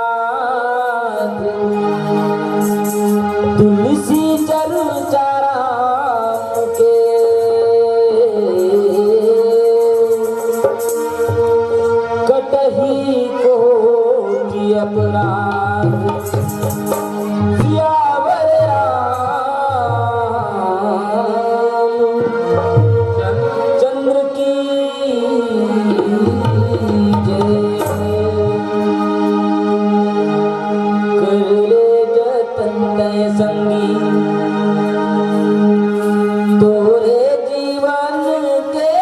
बुनियाद तुलसी चर्चा राम के कटही को की अपराध सियावर रामचंद्र की जय। कर ले जतन तय संगी तोरे जीवन के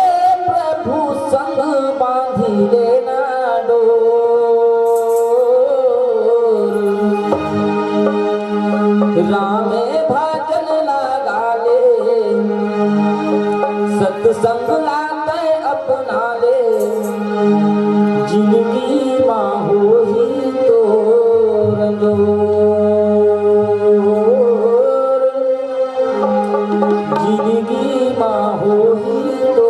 प्रभु संग बांधी लेना रामे भजन लगा ले सत्संग लाते अपना ले जिंदगी माँ हो ही तो रंजोर जिंदगी माँ हो ही तो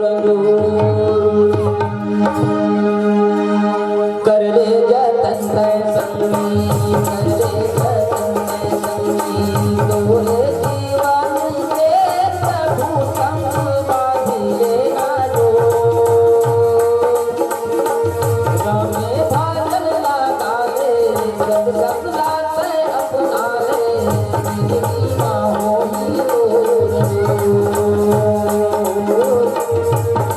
रंजोर कर ले जतन तय संगी कर ले तोरे जीवन के प्रभु संग बांधी लेना रामे भजन लगा ले सत्संग लाते अपना ले जिंदगी माँ हो ही तो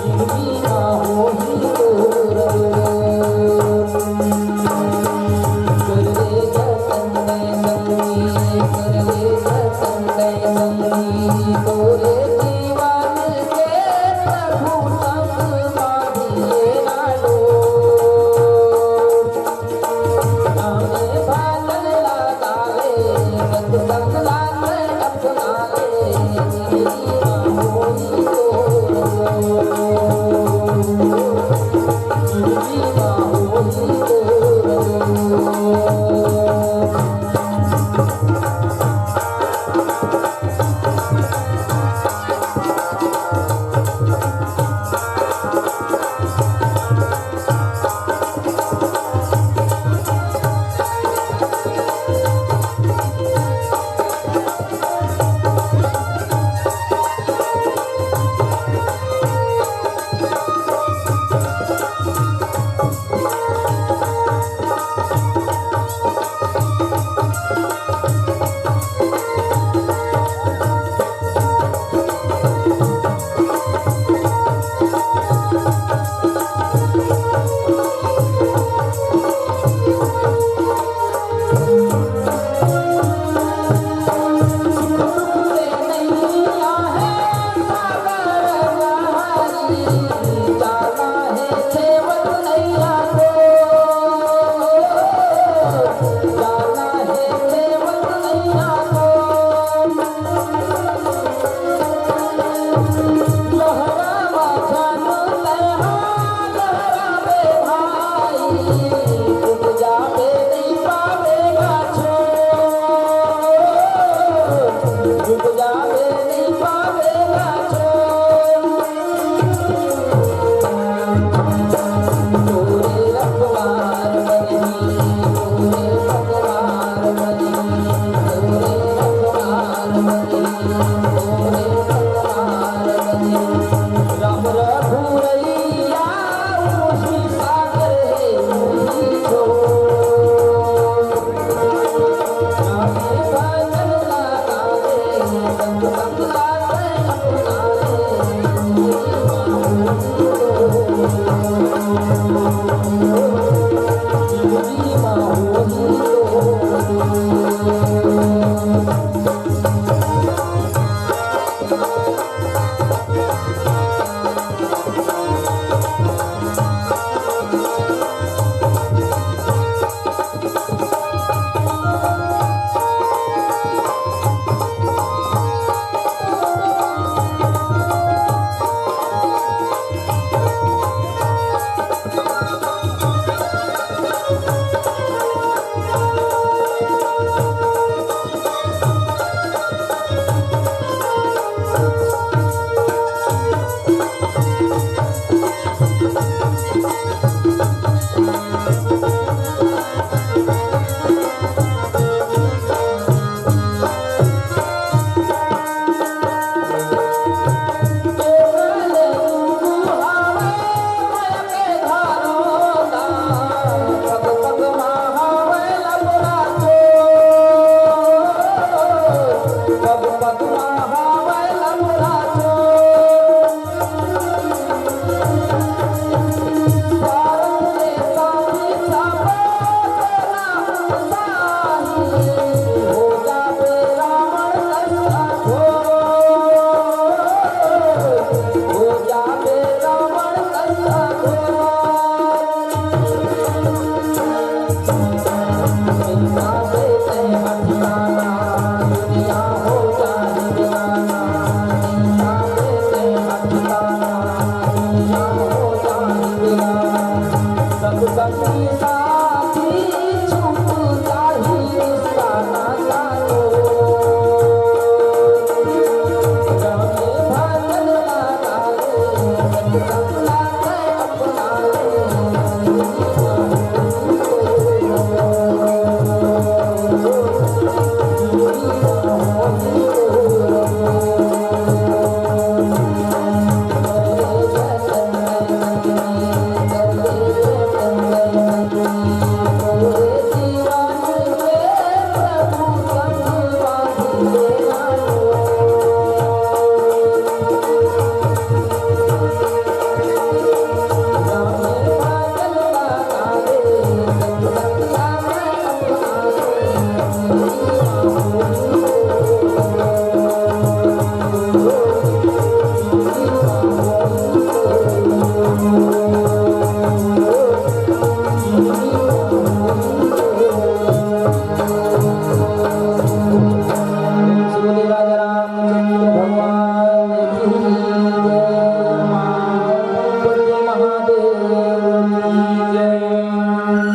जिंदगी माँ हो ही तो कर ले जतन तय संगी कर ले जतन तय संगी तोरे जीवन के प्रभु संग बांधी लेना रामे भजन लगा ले सत्संग लाते अपना ले जिंदगी माँ हो ही तो जिंदगी माँ हो ही तो राम रघुरैया उसी सागर है संगी